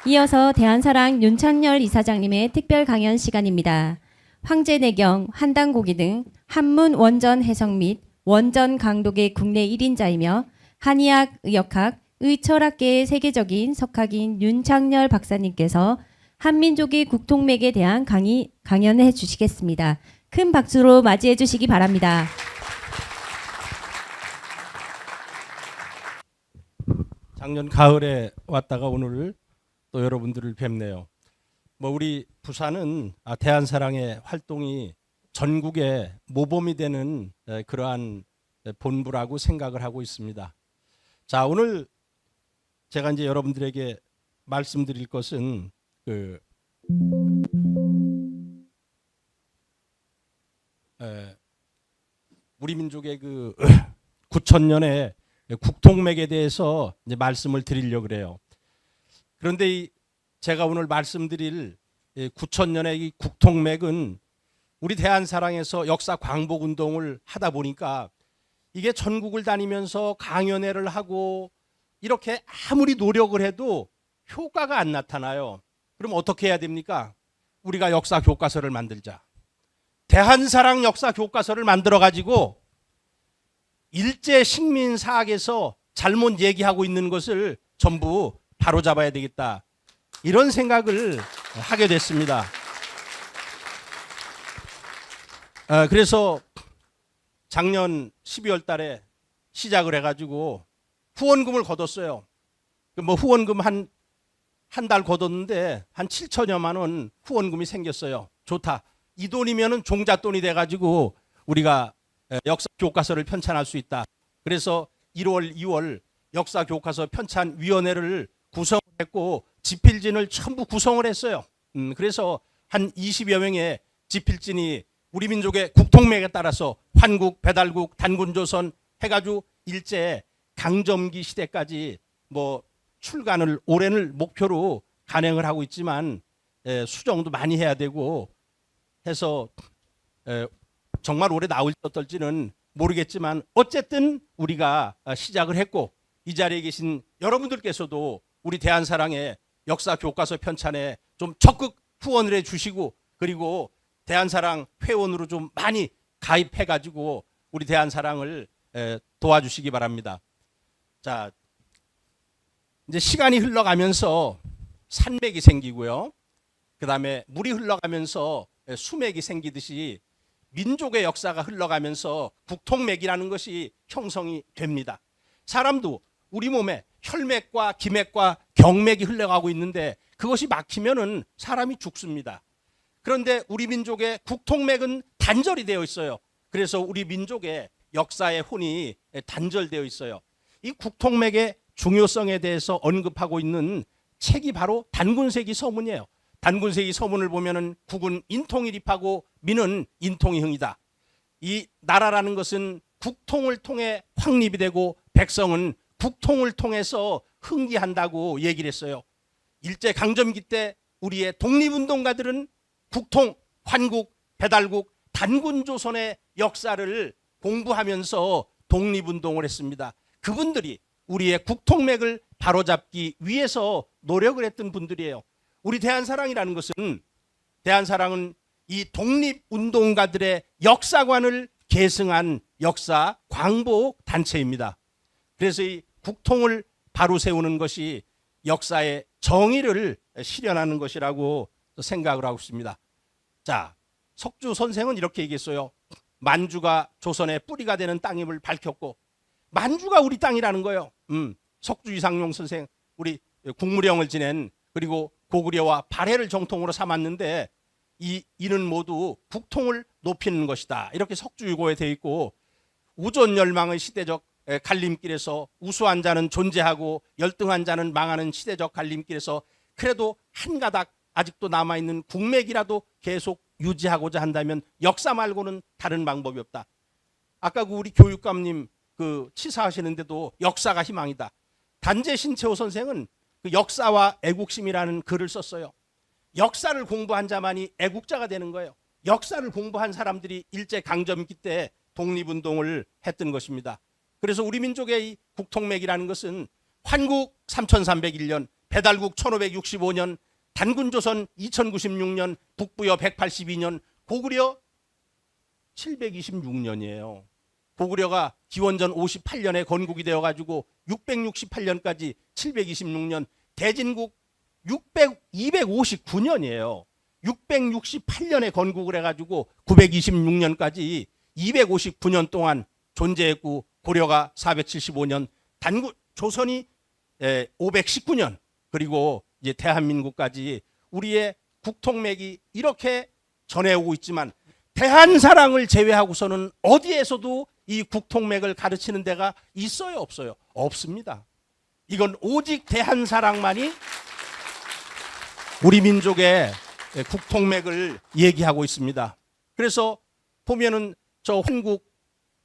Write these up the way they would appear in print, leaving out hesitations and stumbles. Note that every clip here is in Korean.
이어서 대한사랑 윤창열 이사장님의 특별 강연 시간입니다. 황제내경, 한당고기 등 한문 원전 해석 및 원전 강독의 국내 1인자이며 한의학, 의역학, 의철학계의 세계적인 석학인 윤창열 박사님께서 한민족의 국통맥에 대한 강연해 주시겠습니다. 큰 박수로 맞이해 주시기 바랍니다. 작년 가을에 왔다가 오늘 또 여러분들을 뵙네요. 우리 부산은 대한사랑의 활동이 전국에 모범이 되는 그러한 본부라고 생각을 하고 있습니다. 자, 오늘 제가 이제 여러분들에게 말씀드릴 것은 우리 민족의 9,000년의 국통맥에 대해서 이제 말씀을 드리려고 그래요. 그런데 제가 오늘 말씀드릴 9,000년의 이 국통맥은 우리 대한사랑에서 역사 광복 운동을 하다 보니까 이게 전국을 다니면서 강연회를 하고 이렇게 아무리 노력을 해도 효과가 안 나타나요. 그럼 어떻게 해야 됩니까? 우리가 역사 교과서를 만들자. 대한사랑 역사 교과서를 만들어 가지고 일제 식민 사학에서 잘못 얘기하고 있는 것을 전부 바로잡아야 되겠다. 이런 생각을 하게 됐습니다. 그래서 작년 12월 달에 시작을 해가지고 후원금을 걷었어요. 후원금 한 달 걷었는데 한 7천여만 원 후원금이 생겼어요. 좋다. 이 돈이면은 종잣돈이 돼가지고 우리가 역사 교과서를 편찬할 수 있다. 그래서 1월, 2월 역사 교과서 편찬위원회를 구성했고 집필진을 전부 구성을 했어요. 그래서 한 20여 명의 집필진이 우리 민족의 국통맥에 따라서 환국, 배달국, 단군조선 해가지고 일제 강점기 시대까지 출간을 올해를 목표로 간행을 하고 있지만 수정도 많이 해야 되고 해서 정말 올해 나올지 어떨지는 모르겠지만 어쨌든 우리가 시작을 했고 이 자리에 계신 여러분들께서도 우리 대한사랑의 역사 교과서 편찬에 좀 적극 후원을 해주시고 그리고 대한사랑 회원으로 좀 많이 가입해가지고 우리 대한사랑을 도와주시기 바랍니다. 자, 이제 시간이 흘러가면서 산맥이 생기고요. 그 다음에 물이 흘러가면서 수맥이 생기듯이 민족의 역사가 흘러가면서 국통맥이라는 것이 형성이 됩니다. 사람도 우리 몸에 혈맥과 기맥과 경맥이 흘러가고 있는데 그것이 막히면은 사람이 죽습니다. 그런데 우리 민족의 국통맥은 단절이 되어 있어요. 그래서 우리 민족의 역사의 혼이 단절되어 있어요. 이 국통맥의 중요성에 대해서 언급하고 있는 책이 바로 단군세기 서문이에요. 단군세기 서문을 보면은 국은 인통일입하고 민은 인통이흥이다. 이 나라라는 것은 국통을 통해 확립이 되고 백성은 국통을 통해서 흥기한다고 얘기를 했어요. 일제 강점기 때 우리의 독립운동가들은 국통, 환국, 배달국, 단군조선의 역사를 공부하면서 독립운동을 했습니다. 그분들이 우리의 국통맥을 바로잡기 위해서 노력을 했던 분들이에요. 우리 대한사랑이라는 것은 대한사랑은 이 독립운동가들의 역사관을 계승한 역사 광복 단체입니다. 그래서 이 국통을 바로 세우는 것이 역사의 정의를 실현하는 것이라고 생각을 하고 있습니다. 자, 석주 선생은 이렇게 얘기했어요. 만주가 조선의 뿌리가 되는 땅임을 밝혔고 만주가 우리 땅이라는 거예요. 석주 이상용 선생 우리 국무령을 지낸 그리고 고구려와 발해를 정통으로 삼았는데 이는 모두 국통을 높이는 것이다. 이렇게 석주유고에 되어 있고 우존열망의 시대적 갈림길에서 우수한 자는 존재하고 열등한 자는 망하는 시대적 갈림길에서 그래도 한 가닥 아직도 남아있는 국맥이라도 계속 유지하고자 한다면 역사 말고는 다른 방법이 없다. 아까 우리 교육감님 치사하시는데도 역사가 희망이다. 단재 신채호 선생은 역사와 애국심이라는 글을 썼어요. 역사를 공부한 자만이 애국자가 되는 거예요. 역사를 공부한 사람들이 일제 강점기 때 독립운동을 했던 것입니다. 그래서 우리 민족의 이 국통맥이라는 것은 환국 3301년, 배달국 1565년, 단군조선 2096년, 북부여 182년, 고구려 726년이에요. 고구려가 기원전 58년에 건국이 되어가지고 668년까지 726년, 대진국 259년이에요. 668년에 건국을 해가지고 926년까지 259년 동안 존재했고, 고려가 475년, 조선이 519년, 그리고 이제 대한민국까지 우리의 국통맥이 이렇게 전해오고 있지만, 대한사랑을 제외하고서는 어디에서도 이 국통맥을 가르치는 데가 있어요, 없어요? 없습니다. 이건 오직 대한사랑만이 우리 민족의 국통맥을 얘기하고 있습니다. 그래서 보면은 저 환국,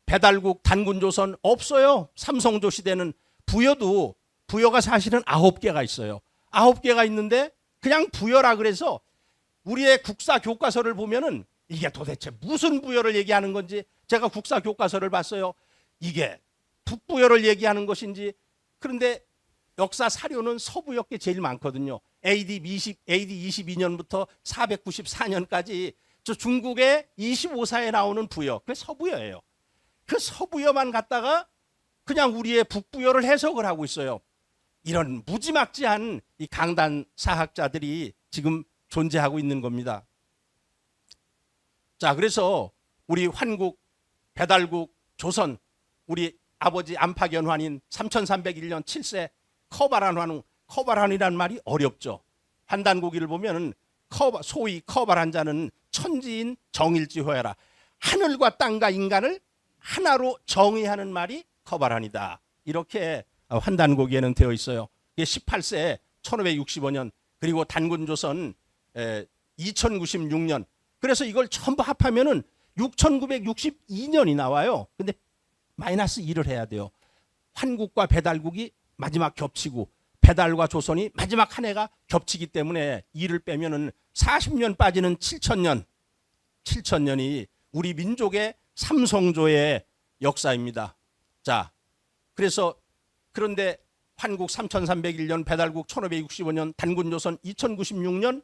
배달국, 단군조선 없어요. 삼성조 시대는 부여가 사실은 9개가 있어요. 9개가 있는데 그냥 부여라 그래서 우리의 국사 교과서를 보면은 이게 도대체 무슨 부여를 얘기하는 건지, 제가 국사 교과서를 봤어요. 이게 북부여를 얘기하는 것인지. 그런데 역사 사료는 서부여께 제일 많거든요. AD 22년부터 494년까지 저 중국의 25사에 나오는 부여, 그게 서부여예요. 그 서부여만 갖다가 그냥 우리의 북부여를 해석을 하고 있어요. 이런 무지막지한 이 강단 사학자들이 지금 존재하고 있는 겁니다. 자, 그래서 우리 환국, 배달국, 조선, 우리 아버지 안팎연환인 3301년 7세 커바란 환웅, 커바란이라는 말이 어렵죠. 환단고기를 보면은 소위 커바란 자는 천지인 정일지호야라. 하늘과 땅과 인간을 하나로 정의하는 말이 커바란이다. 이렇게 환단고기에는 되어 있어요. 이게 18세 1565년, 그리고 단군조선 2096년. 그래서 이걸 전부 합하면은 6962년이 나와요. 근데 마이너스 1을 해야 돼요. 환국과 배달국이 마지막 겹치고 배달과 조선이 마지막 한 해가 겹치기 때문에 2를 빼면은 40년 빠지는 7000년. 7000년이 우리 민족의 삼성조의 역사입니다. 자, 그래서 그런데 환국 3301년, 배달국 1565년, 단군조선 2096년,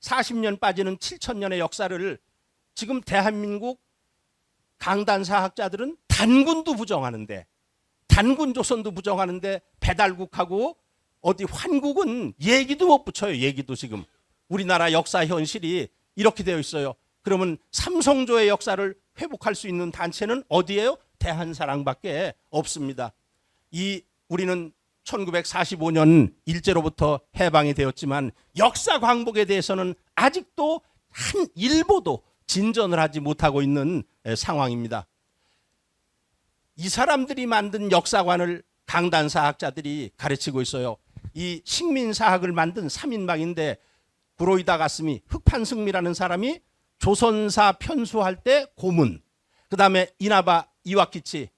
40년 빠지는 7000년의 역사를 지금 대한민국 강단사학자들은 단군도 부정하는데, 단군조선도 부정하는데, 배달국하고 어디 환국은 얘기도 못 붙여요. 얘기도. 지금 우리나라 역사 현실이 이렇게 되어 있어요. 그러면 삼성조의 역사를 회복할 수 있는 단체는 어디예요? 대한사랑밖에 없습니다. 우리는 1945년 일제로부터 해방이 되었지만 역사 광복에 대해서는 아직도 한 일보도 진전을 하지 못하고 있는 상황입니다. 이 사람들이 만든 역사관을 강단사학자들이 가르치고 있어요. 이 식민사학을 만든 3인방인데 구로이다 가스미, 흑판승미라는 사람이 조선사 편수할 때 고문, 그 다음에 이나바 이와키치,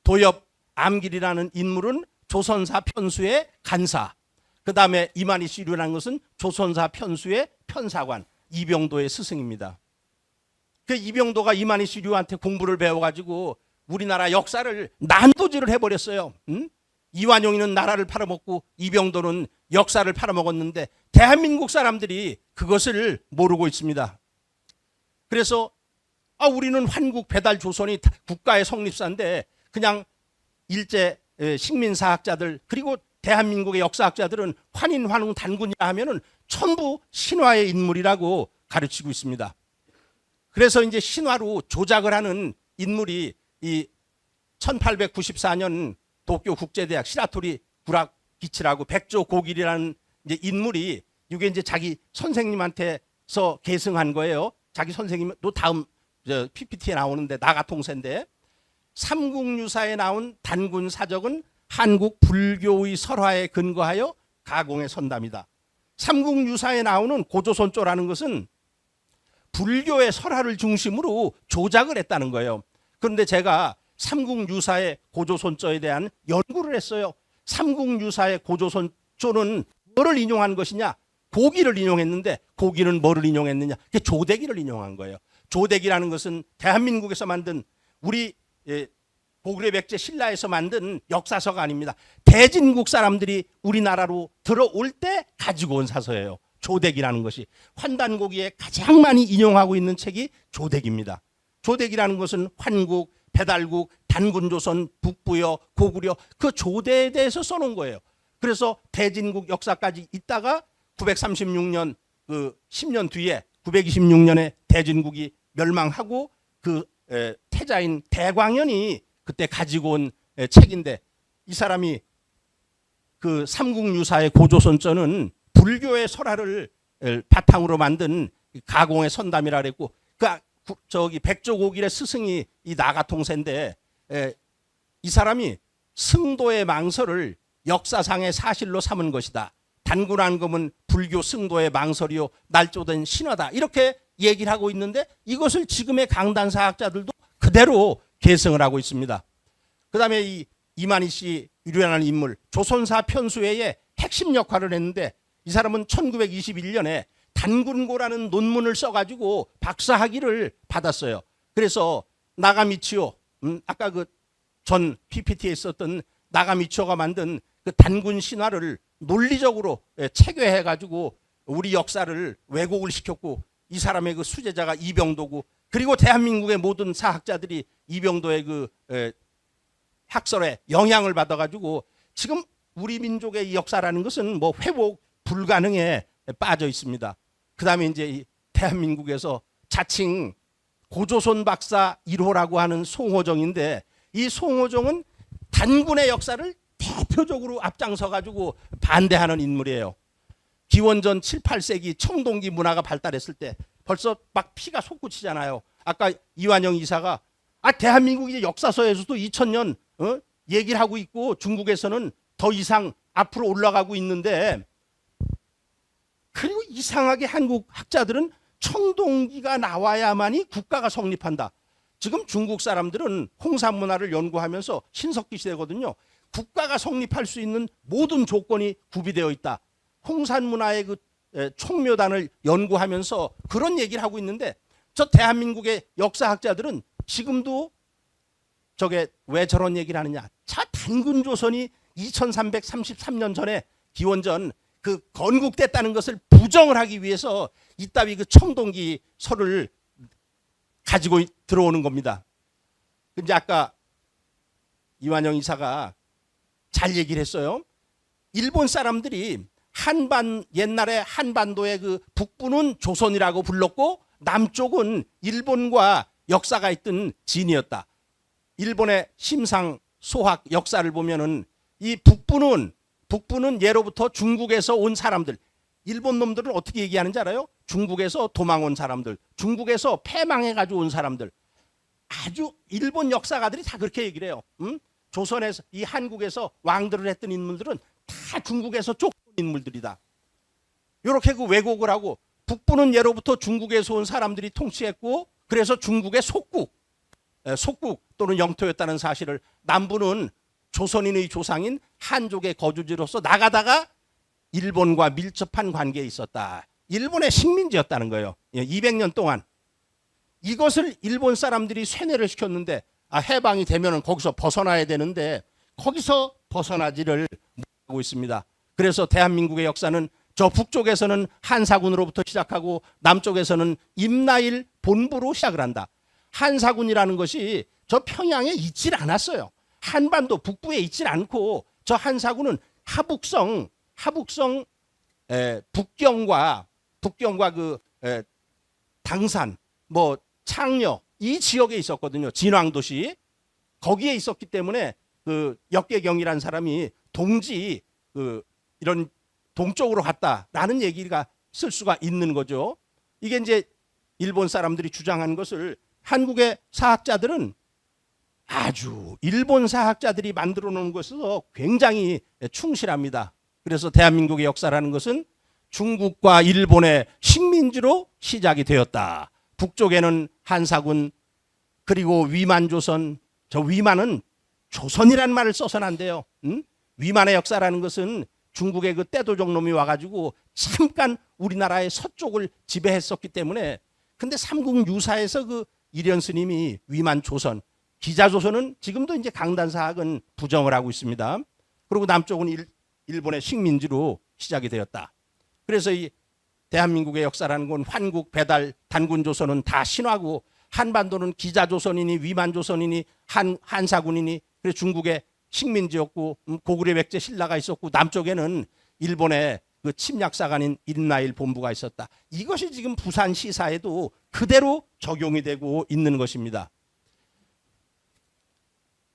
도엽 암길이라는 인물은 조선사 편수의 간사, 그 다음에 이만희 시류라는 것은 조선사 편수의 편사관, 이병도의 스승입니다. 그 이병도가 이만희 시류한테 공부를 배워가지고 우리나라 역사를 난도질을 해버렸어요. 이완용이는 나라를 팔아먹고 이병도는 역사를 팔아먹었는데 대한민국 사람들이 그것을 모르고 있습니다. 그래서 우리는 환국, 배달, 조선이 국가의 성립사인데 그냥 일제 식민사학자들 그리고 대한민국의 역사학자들은 환인, 환웅, 단군이라 하면은 전부 신화의 인물이라고 가르치고 있습니다. 그래서 이제 신화로 조작을 하는 인물이 이 1894년 도쿄 국제대학 시라토리 구락기치라고 백조 고길이라는 이제 인물이 이게 이제 자기 선생님한테서 계승한 거예요. 자기 선생님도 다음 PPT에 나오는데 나가통세인데 삼국유사에 나온 단군 사적은 한국 불교의 설화에 근거하여 가공에 선답니다. 삼국유사에 나오는 고조선조라는 것은 불교의 설화를 중심으로 조작을 했다는 거예요. 그런데 제가 삼국유사의 고조선조에 대한 연구를 했어요. 삼국유사의 고조선조는 뭐를 인용한 것이냐? 고기를 인용했는데 고기는 뭐를 인용했느냐? 그게 조대기를 인용한 거예요. 조대기라는 것은 대한민국에서 만든 우리 고구려 백제 신라에서 만든 역사서가 아닙니다. 대진국 사람들이 우리나라로 들어올 때 가지고 온 사서예요. 조덱이라는 것이. 환단고기에 가장 많이 인용하고 있는 책이 조덱입니다. 조덱이라는 것은 환국, 배달국, 단군조선, 북부여, 고구려 그 조대에 대해서 써놓은 거예요. 그래서 대진국 역사까지 있다가 936년 그 10년 뒤에 926년에 대진국이 멸망하고 그 태자인 대광현이 그때 가지고 온 책인데, 이 사람이 그 삼국유사의 고조선전은 불교의 설화를 바탕으로 만든 가공의 선담이라 그랬고, 저기 백조고길의 스승이 이 나가통세인데, 이 사람이 승도의 망설을 역사상의 사실로 삼은 것이다. 단군한금은 불교 승도의 망설이요 날조된 신화다. 이렇게 얘기를 하고 있는데, 이것을 지금의 강단사학자들도 그대로 계승을 하고 있습니다. 그 다음에 이 이만희 씨라는 인물, 조선사 편수회의 핵심 역할을 했는데, 이 사람은 1921년에 단군고라는 논문을 써가지고 박사학위를 받았어요. 그래서 나가미치오, 아까 그 전 PPT에 있었던 나가미치오가 만든 그 단군 신화를 논리적으로 체계해가지고 우리 역사를 왜곡을 시켰고, 이 사람의 그 수제자가 이병도고, 그리고 대한민국의 모든 사학자들이 이병도의 그 학설에 영향을 받아가지고 지금 우리 민족의 이 역사라는 것은 뭐 회복 불가능에 빠져 있습니다. 그 다음에 이제 이 대한민국에서 자칭 고조선 박사 1호라고 하는 송호정인데, 이 송호정은 단군의 역사를 대표적으로 앞장서가지고 반대하는 인물이에요. 기원전 7, 8세기 청동기 문화가 발달했을 때 벌써 막 피가 솟구치잖아요. 아까 이완영 이사가 대한민국 이제 역사서에서도 2000년 얘기를 하고 있고 중국에서는 더 이상 앞으로 올라가고 있는데, 그리고 이상하게 한국 학자들은 청동기가 나와야만이 국가가 성립한다. 지금 중국 사람들은 홍산 문화를 연구하면서 신석기 시대거든요. 국가가 성립할 수 있는 모든 조건이 구비되어 있다. 홍산 문화의 그 총묘단을 연구하면서 그런 얘기를 하고 있는데, 저 대한민국의 역사학자들은 지금도 저게 왜 저런 얘기를 하느냐. 단군조선이 2333년 전에 기원전 그 건국됐다는 것을 부정을 하기 위해서 이따위 그 청동기 설을 가지고 들어오는 겁니다. 근데 아까 이완영 이사가 잘 얘기를 했어요. 일본 사람들이 옛날에 한반도의 그 북부는 조선이라고 불렀고 남쪽은 일본과 역사가 있던 진이었다. 일본의 심상 소학 역사를 보면은 이 북부는 예로부터 중국에서 온 사람들, 일본 놈들은 어떻게 얘기하는지 알아요? 중국에서 도망 온 사람들, 중국에서 패망해가지고 온 사람들. 아주 일본 역사가들이 다 그렇게 얘기를 해요. 조선에서 이 한국에서 왕들을 했던 인물들은 다 중국에서 쫓겨온 인물들이다. 이렇게 그 왜곡을 하고, 북부는 예로부터 중국에서 온 사람들이 통치했고 그래서 중국의 속국 또는 영토였다는 사실을, 남부는 조선인의 조상인 한족의 거주지로서 나가다가 일본과 밀접한 관계에 있었다. 일본의 식민지였다는 거예요. 200년 동안. 이것을 일본 사람들이 쇠뇌를 시켰는데, 해방이 되면은 거기서 벗어나야 되는데 거기서 벗어나지를 못하고 있습니다. 그래서 대한민국의 역사는 저 북쪽에서는 한사군으로부터 시작하고 남쪽에서는 임나일 본부로 시작을 한다. 한사군이라는 것이 저 평양에 있질 않았어요. 한반도 북부에 있질 않고, 저 한사군은 하북성 북경과 그 당산, 뭐 창녀 이 지역에 있었거든요. 진왕도시 거기에 있었기 때문에 그 역계경이라는 사람이 동지 이런 동쪽으로 갔다라는 얘기가 쓸 수가 있는 거죠. 이게 이제 일본 사람들이 주장하는 것을 한국의 사학자들은 아주 일본 사학자들이 만들어 놓은 것에서 굉장히 충실합니다. 그래서 대한민국의 역사라는 것은 중국과 일본의 식민지로 시작이 되었다. 북쪽에는 한사군, 그리고 위만조선. 저 위만은 조선이라는 말을 써서는 안 돼요. 위만의 역사라는 것은 중국의 그 떼도적 놈이 와가지고 잠깐 우리나라의 서쪽을 지배했었기 때문에, 근데 삼국유사에서 그 일현 스님이 위만 조선, 기자조선은 지금도 이제 강단사학은 부정을 하고 있습니다. 그리고 남쪽은 일본의 식민지로 시작이 되었다. 그래서 이 대한민국의 역사라는 건 환국, 배달, 단군조선은 다 신화고, 한반도는 기자조선이니 위만조선이니 한사군이니, 그래서 중국의 식민지였고, 고구려 백제 신라가 있었고, 남쪽에는 일본의 그 침략사관인 인라일 본부가 있었다. 이것이 지금 부산 시사에도 그대로 적용이 되고 있는 것입니다.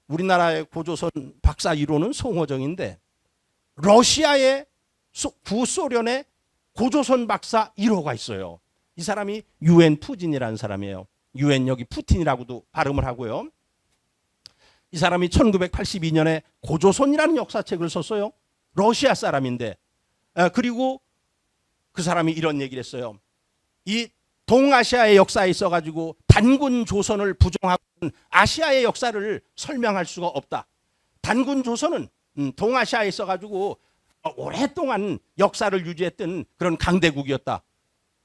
우리나라의 고조선 박사 1호는 송호정인데, 러시아의 구소련의 고조선 박사 1호가 있어요. 이 사람이 유엔 푸진이라는 사람이에요. 유엔 여기 푸틴이라고도 발음을 하고요. 이 사람이 1982년에 고조선이라는 역사책을 썼어요. 러시아 사람인데, 그리고 그 사람이 이런 얘기를 했어요. 이 동아시아의 역사에 있어가지고 단군 조선을 부정하고 아시아의 역사를 설명할 수가 없다. 단군 조선은 동아시아에 있어가지고 오랫동안 역사를 유지했던 그런 강대국이었다.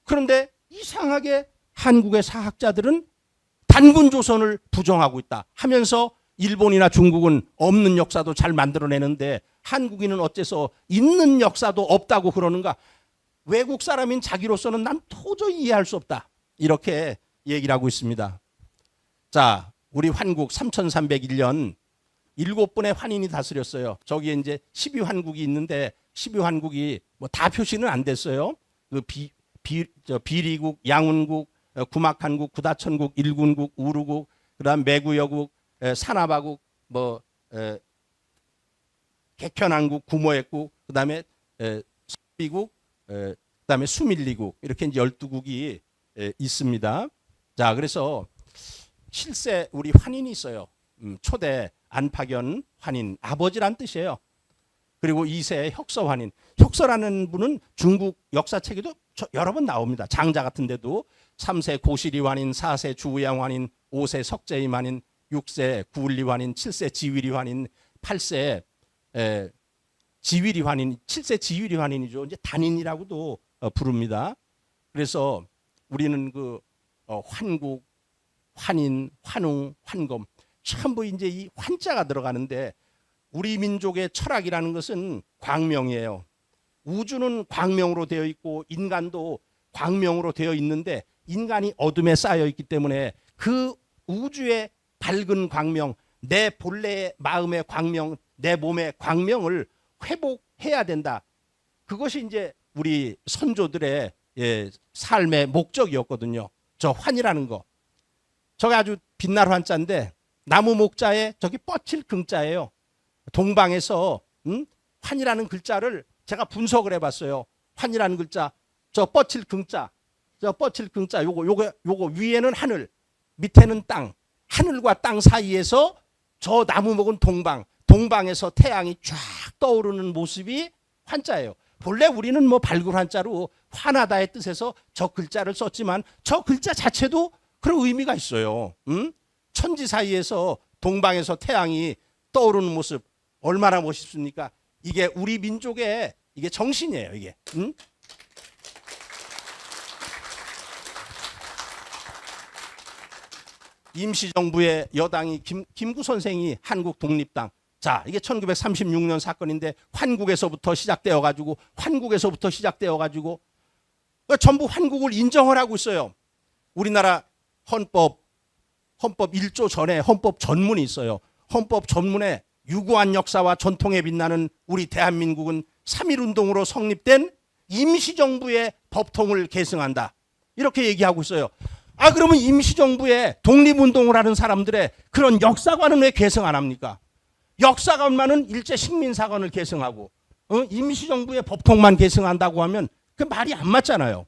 그런데 이상하게 한국의 사학자들은 단군 조선을 부정하고 있다 하면서 일본이나 중국은 없는 역사도 잘 만들어내는데 한국인은 어째서 있는 역사도 없다고 그러는가. 외국 사람인 자기로서는 난 도저히 이해할 수 없다. 이렇게 얘기를 하고 있습니다. 자, 우리 환국 3301년 7분의 환인이 다스렸어요. 저기에 이제 12환국이 있는데 12환국이 뭐 다 표시는 안 됐어요. 그 비리국, 양운국, 구막한국, 구다천국, 일군국, 우루국, 그다음 매구여국, 산하바국, 뭐 객현한국, 구모액국, 그다음에 서비국, 그다음에 수밀리국, 이렇게 이제 12국이 있습니다. 자, 그래서 실세 우리 환인이 있어요. 초대 안파견 환인, 아버지란 뜻이에요. 그리고 2세 혁서 환인. 혁서라는 분은 중국 역사책에도 여러 번 나옵니다. 장자 같은 데도 3세 고시리 환인, 4세 주우양 환인, 5세 석재임 환인, 6세 구울리 환인, 7세 지위리 환인, 8세 지위리 환인, 7세 지위리 환인이죠. 이제 단인이라고도 부릅니다. 그래서 우리는 그 환국, 환인, 환웅, 환검 전부 이제 이 환자가 들어가는데, 우리 민족의 철학이라는 것은 광명이에요. 우주는 광명으로 되어 있고 인간도 광명으로 되어 있는데, 인간이 어둠에 쌓여 있기 때문에 그 우주의 밝은 광명, 내 본래의 마음의 광명, 내 몸의 광명을 회복해야 된다. 그것이 이제 우리 선조들의 삶의 목적이었거든요. 저 환이라는 거. 저게 아주 빛날 환자인데 나무 목자에 저기 뻗칠 긍자예요. 동방에서 환이라는 글자를 제가 분석을 해봤어요. 환이라는 글자, 저 뻗칠 긍자, 요거 위에는 하늘, 밑에는 땅. 하늘과 땅 사이에서 저 나무 목은 동방, 동방에서 태양이 쫙 떠오르는 모습이 환자예요. 본래 우리는 뭐 밝은 환자로 환하다의 뜻에서 저 글자를 썼지만 저 글자 자체도 그런 의미가 있어요. 천지 사이에서 동방에서 태양이 떠오르는 모습 얼마나 멋있습니까? 이게 우리 민족의 이게 정신이에요. 이게. 임시정부의 여당이 김구 선생이 한국 독립당. 자, 이게 1936년 사건인데 환국에서부터 시작되어 가지고 전부 환국을 인정을 하고 있어요. 우리나라 헌법 1조 전에 헌법 전문이 있어요. 헌법 전문에 유구한 역사와 전통에 빛나는 우리 대한민국은 3.1운동으로 성립된 임시정부의 법통을 계승한다. 이렇게 얘기하고 있어요. 아, 그러면 임시정부의 독립운동을 하는 사람들의 그런 역사관은 왜 계승 안 합니까? 역사관만은 일제 식민사관을 계승하고 임시정부의 법통만 계승한다고 하면 그 말이 안 맞잖아요.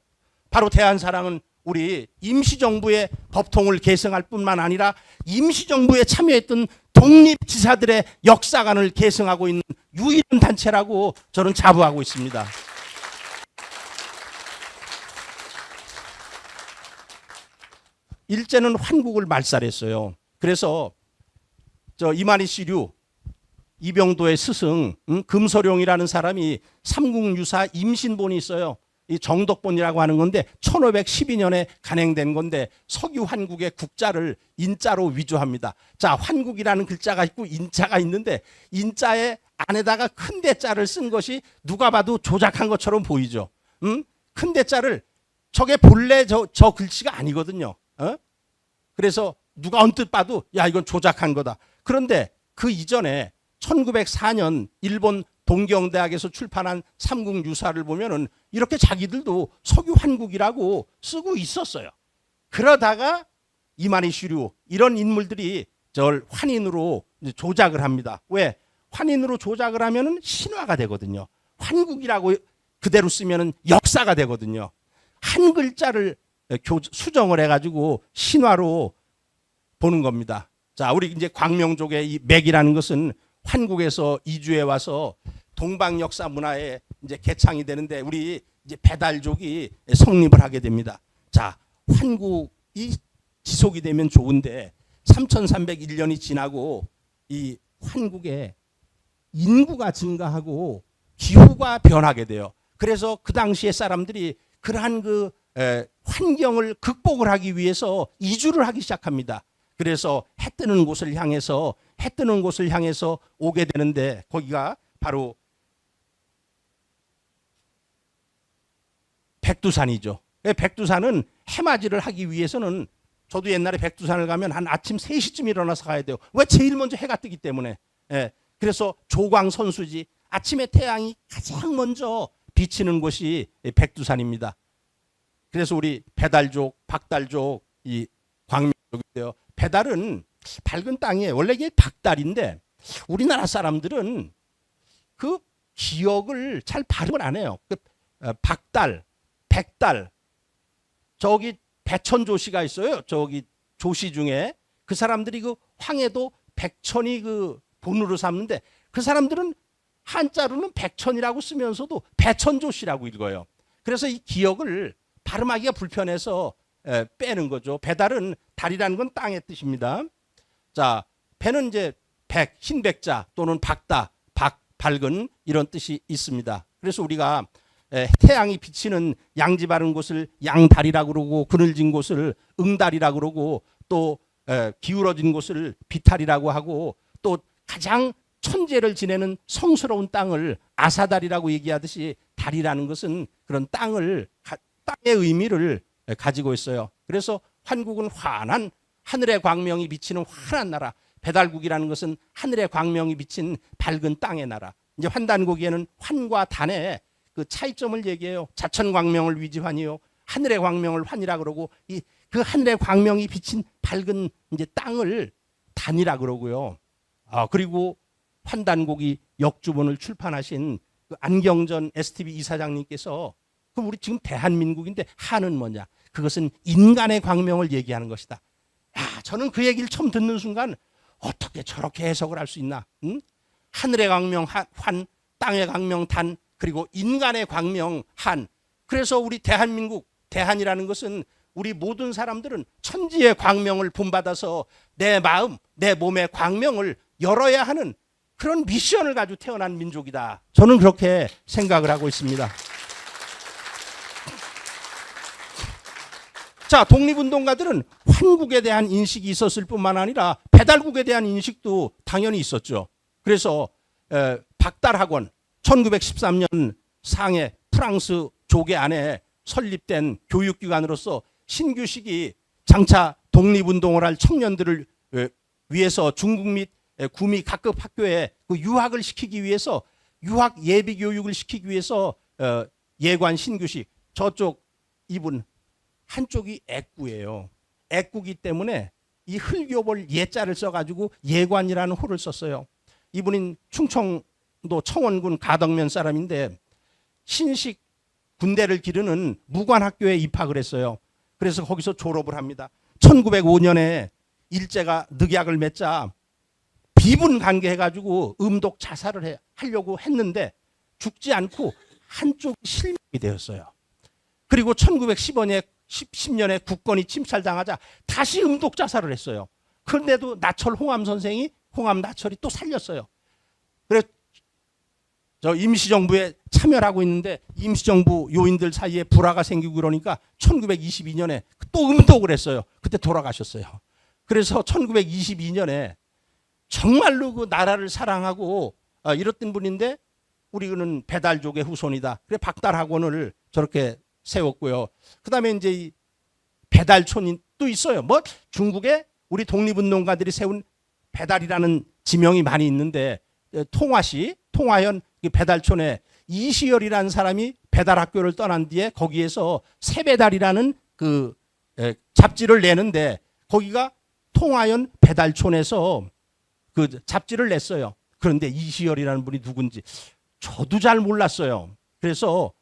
바로 대한사랑은 우리 임시정부의 법통을 계승할 뿐만 아니라 임시정부에 참여했던 독립지사들의 역사관을 계승하고 있는 유일한 단체라고 저는 자부하고 있습니다. 일제는 환국을 말살했어요. 그래서 저 이만희 씨류 이병도의 스승 금소룡이라는 사람이 삼국유사 임신본이 있어요. 이 정덕본이라고 하는 건데 1512년에 간행된 건데 석유 환국의 국자를 인자로 위조합니다. 자, 환국이라는 글자가 있고 인자가 있는데 인자의 안에다가 큰 대자를 쓴 것이 누가 봐도 조작한 것처럼 보이죠. 큰 대자를 저게 본래 저 글씨가 아니거든요. 그래서 누가 언뜻 봐도 야 이건 조작한 거다. 그런데 그 이전에 1904년 일본 동경대학에서 출판한 삼국유사를 보면은 이렇게 자기들도 석유 환국이라고 쓰고 있었어요. 그러다가 이만희 슈류 이런 인물들이 저를 환인으로 조작을 합니다. 왜? 환인으로 조작을 하면은 신화가 되거든요. 환국이라고 그대로 쓰면은 역사가 되거든요. 한 글자를 수정을 해가지고 신화로 보는 겁니다. 자, 우리 이제 광명족의 이 맥이라는 것은 환국에서 이주해 와서 동방 역사 문화에 이제 개창이 되는데 우리 이제 배달족이 성립을 하게 됩니다. 자, 환국이 지속이 되면 좋은데 3301년이 지나고 이 환국에 인구가 증가하고 기후가 변하게 돼요. 그래서 그 당시에 사람들이 그러한 그 환경을 극복을 하기 위해서 이주를 하기 시작합니다. 그래서 해 뜨는 곳을 향해서 오게 되는데 거기가 바로 백두산이죠. 백두산은 해맞이를 하기 위해서는 저도 옛날에 백두산을 가면 한 아침 3시쯤 일어나서 가야 돼요. 왜? 제일 먼저 해가 뜨기 때문에. 그래서 조광선수지 아침에 태양이 가장 먼저 비치는 곳이 백두산입니다. 그래서 우리 배달족, 박달족, 이 광명족인데요. 배달은 밝은 땅이에요. 원래 이게 박달인데 우리나라 사람들은 그 기억을 잘 발음을 안 해요. 박달, 백달, 저기 배천조씨가 있어요. 저기 조씨 중에 그 사람들이 그 황해도 백천이 그 본으로 삼는데 그 사람들은 한자로는 백천이라고 쓰면서도 배천조씨라고 읽어요. 그래서 이 기억을 발음하기가 불편해서 빼는 거죠. 배달은 달이라는 건 땅의 뜻입니다. 자, 배는 이제 백, 흰백자 또는 박다, 밝은 이런 뜻이 있습니다. 그래서 우리가 태양이 비치는 양지 바른 곳을 양달이라고 그러고 그늘진 곳을 응달이라고 그러고 또 기울어진 곳을 비탈이라고 하고 또 가장 천재를 지내는 성스러운 땅을 아사달이라고 얘기하듯이 달이라는 것은 그런 땅의 의미를 가지고 있어요. 그래서 환국은 환한 하늘의 광명이 비치는 환한 나라, 배달국이라는 것은 하늘의 광명이 비친 밝은 땅의 나라. 이제 환단고기에는 환과 단의 그 차이점을 얘기해요. 자천 광명을 위지환이요, 하늘의 광명을 환이라 그러고 그 하늘의 광명이 비친 밝은 이제 땅을 단이라 그러고요. 그리고 환단고기 역주본을 출판하신 그 안경전 STV 이사장님께서 그럼 우리 지금 대한민국인데 한은 뭐냐? 그것은 인간의 광명을 얘기하는 것이다. 저는 그 얘기를 처음 듣는 순간 어떻게 저렇게 해석을 할 수 있나? 하늘의 광명 환, 땅의 광명 단, 그리고 인간의 광명 한. 그래서 우리 대한민국, 대한이라는 것은 우리 모든 사람들은 천지의 광명을 본받아서 내 마음, 내 몸의 광명을 열어야 하는 그런 미션을 가지고 태어난 민족이다. 저는 그렇게 생각을 하고 있습니다. 자, 독립운동가들은 환국에 대한 인식이 있었을 뿐만 아니라 배달국에 대한 인식도 당연히 있었죠. 그래서 박달학원 1913년 상해 프랑스 조계 안에 설립된 교육기관으로서 신규식이 장차 독립운동을 할 청년들을 위해서 중국 및 구미 각급 학교에 유학을 시키기 위해서 유학 예비 교육을 시키기 위해서 예관 신규식, 저쪽 이분 한쪽이 애구예요. 애구기 때문에 이 흘교벌 예자를 써가지고 예관이라는 호를 썼어요. 이분은 충청도 청원군 가덕면 사람인데 신식 군대를 기르는 무관학교에 입학을 했어요. 그래서 거기서 졸업을 합니다. 1905년에 일제가 늑약을 맺자 비분 관계해가지고 음독 자살을 하려고 했는데 죽지 않고 한쪽이 실명이 되었어요. 그리고 1910년에 국권이 침탈당하자 다시 음독 자살을 했어요. 그런데도 나철 홍암 선생이 홍암 나철이 또 살렸어요. 그래서 저 임시정부에 참여하고 있는데 임시정부 요인들 사이에 불화가 생기고 그러니까 1922년에 또 음독을 했어요. 그때 돌아가셨어요. 그래서 1922년에 정말로 그 나라를 사랑하고 이랬던 분인데 우리는 배달족의 후손이다. 그래 박달학원을 저렇게 세웠고요. 그다음에 이제 이 배달촌이 또 있어요. 뭐 중국에 우리 독립운동가들이 세운 배달이라는 지명이 많이 있는데 통화시 통화현 배달촌에 이시열이라는 사람이 배달학교를 떠난 뒤에 거기에서 새배달이라는 그 잡지를 내는데 거기가 통화현 배달촌에서 그 잡지를 냈어요. 그런데 이시열이라는 분이 누군지 저도 잘 몰랐어요. 그래서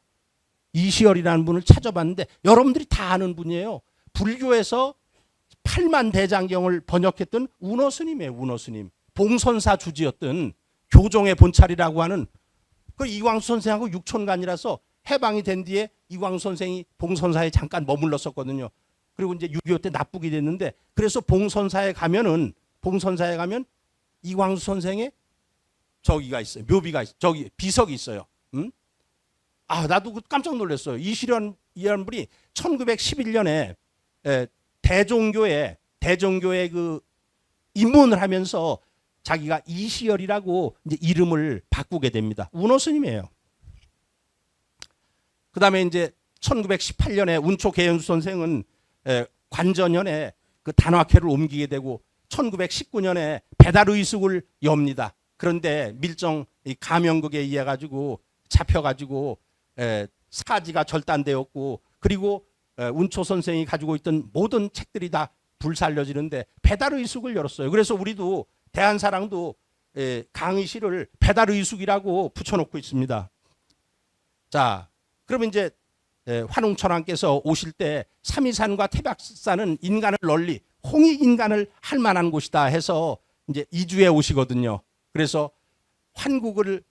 이시열이라는 분을 찾아봤는데 여러분들이 다 아는 분이에요. 불교에서 8만 대장경을 번역했던 운어 스님이에요. 운어 스님. 봉선사 주지였던 교종의 본찰이라고 하는 그 이광수 선생하고 육촌간이라서 해방이 된 뒤에 이광수 선생이 봉선사에 잠깐 머물렀었거든요. 그리고 이제 6.25 때 납북이 됐는데 그래서 봉선사에 가면 이광수 선생의 저기가 있어요. 묘비가 있어요. 저기 비석이 있어요. 나도 깜짝 놀랐어요. 이시련이라는 분이 1911년에 대종교에 그 입문을 하면서 자기가 이시열이라고 이제 이름을 바꾸게 됩니다. 운어 스님이에요. 그다음에 이제 1918년에 운초 계현수 선생은 관전현에 그 단화회를 옮기게 되고 1919년에 배달의숙을 엽니다. 그런데 밀정 가명극에 의해 가지고 잡혀가지고 사지가 절단되었고 그리고 운초 선생이 가지고 있던 모든 책들이 다 불살려지는데 배달의숙을 열었어요. 그래서 우리도 대한사랑도 강의실을 배달의숙이라고 붙여놓고 있습니다. 자, 그러면 이제 환웅천왕께서 오실 때 삼위산과 태백산은 인간을 널리 홍익인간을 할 만한 곳이다 해서 이제 이주에 오시거든요. 그래서 환국을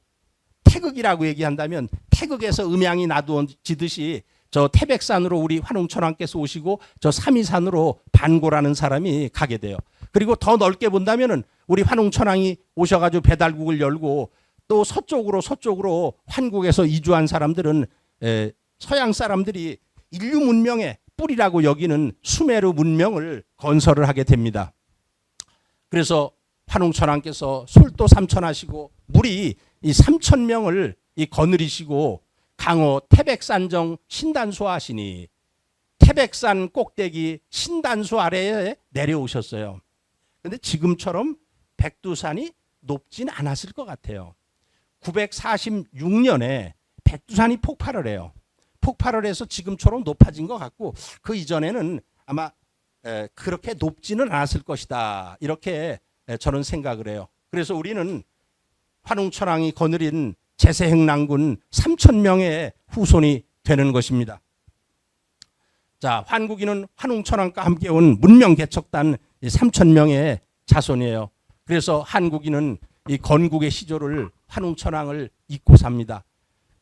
태극이라고 얘기한다면 태극에서 음양이 나두어지듯이 저 태백산으로 우리 환웅천왕께서 오시고 저 삼위산으로 반고라는 사람이 가게 돼요. 그리고 더 넓게 본다면은 우리 환웅천왕이 오셔가지고 배달국을 열고 또 서쪽으로 환국에서 이주한 사람들은 서양 사람들이 인류 문명의 뿌리라고 여기는 수메르 문명을 건설을 하게 됩니다. 그래서 환웅천왕께서 솔도 삼천하시고 물이 이 3,000명을 거느리시고 강호 태백산정 신단수 하시니 태백산 꼭대기 신단수 아래에 내려오셨어요. 그런데 지금처럼 백두산이 높진 않았을 것 같아요. 946년에 백두산이 폭발을 해요. 폭발을 해서 지금처럼 높아진 것 같고 그 이전에는 아마 그렇게 높지는 않았을 것이다. 이렇게 저는 생각을 해요. 그래서 우리는 환웅천왕이 거느린 제세행랑군 3,000명의 후손이 되는 것입니다. 자, 환국인은 환웅천왕과 함께 온 문명개척단 3,000명의 자손이에요. 그래서 한국인은 이 건국의 시조를 환웅천왕을 잊고 삽니다.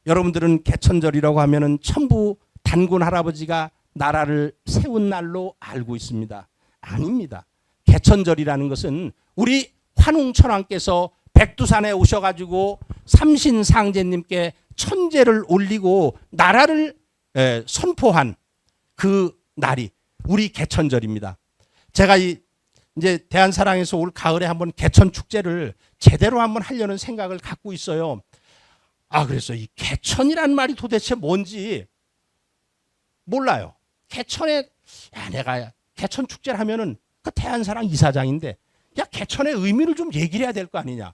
여러분들은 개천절이라고 하면은 천부 단군 할아버지가 나라를 세운 날로 알고 있습니다. 아닙니다. 개천절이라는 것은 우리 환웅천왕께서 백두산에 오셔가지고 삼신상제님께 천제를 올리고 나라를 선포한 그 날이 우리 개천절입니다. 제가 이제 대한사랑에서 올 가을에 한번 개천 축제를 제대로 한번 하려는 생각을 갖고 있어요. 그래서 이 개천이란 말이 도대체 뭔지 몰라요. 개천에 내가 개천 축제를 하면은 그 대한사랑 이사장인데 개천의 의미를 좀 얘기를 해야 될 거 아니냐.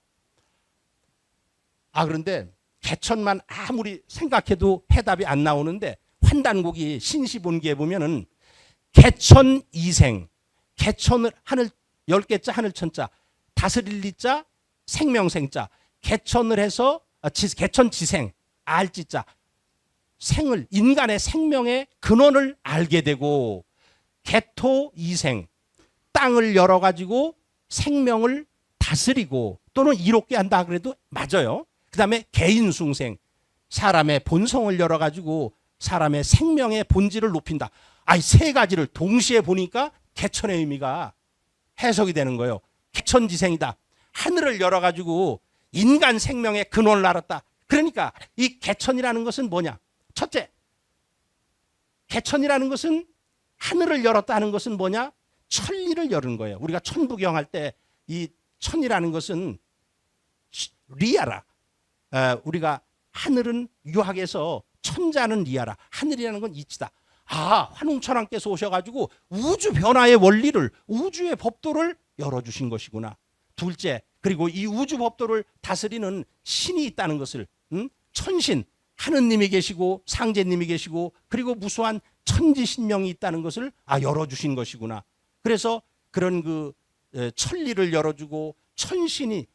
그런데 개천만 아무리 생각해도 해답이 안 나오는데 환단곡이 신시본기에 보면은 개천 이생, 개천을 하늘 10개자 하늘천자, 다스릴 리자, 생명생자, 개천을 해서 개천지생, 알지자, 생을 인간의 생명의 근원을 알게 되고 개토이생, 땅을 열어가지고 생명을 다스리고 또는 이롭게 한다 그래도 맞아요. 그 다음에 개인숭생, 사람의 본성을 열어가지고 사람의 생명의 본질을 높인다. 이 세 가지를 동시에 보니까 개천의 의미가 해석이 되는 거예요. 개천지생이다. 하늘을 열어가지고 인간 생명의 근원을 알았다. 그러니까 이 개천이라는 것은 뭐냐? 첫째, 개천이라는 것은 하늘을 열었다는 것은 뭐냐? 천리를 여는 거예요. 우리가 천부경 할 때 이 천이라는 것은 리아라. 우리가 하늘은 유학에서 천자는 리아라. 하늘이라는 건 이치다. 아, 환웅천왕께서 오셔가지고 우주 변화의 원리를, 우주의 법도를 열어주신 것이구나. 둘째, 그리고 이 우주 법도를 다스리는 신이 있다는 것을, 천신, 하느님이 계시고 상제님이 계시고 그리고 무수한 천지신명이 있다는 것을 열어주신 것이구나. 그래서 그런 그 천리를 열어주고 천신이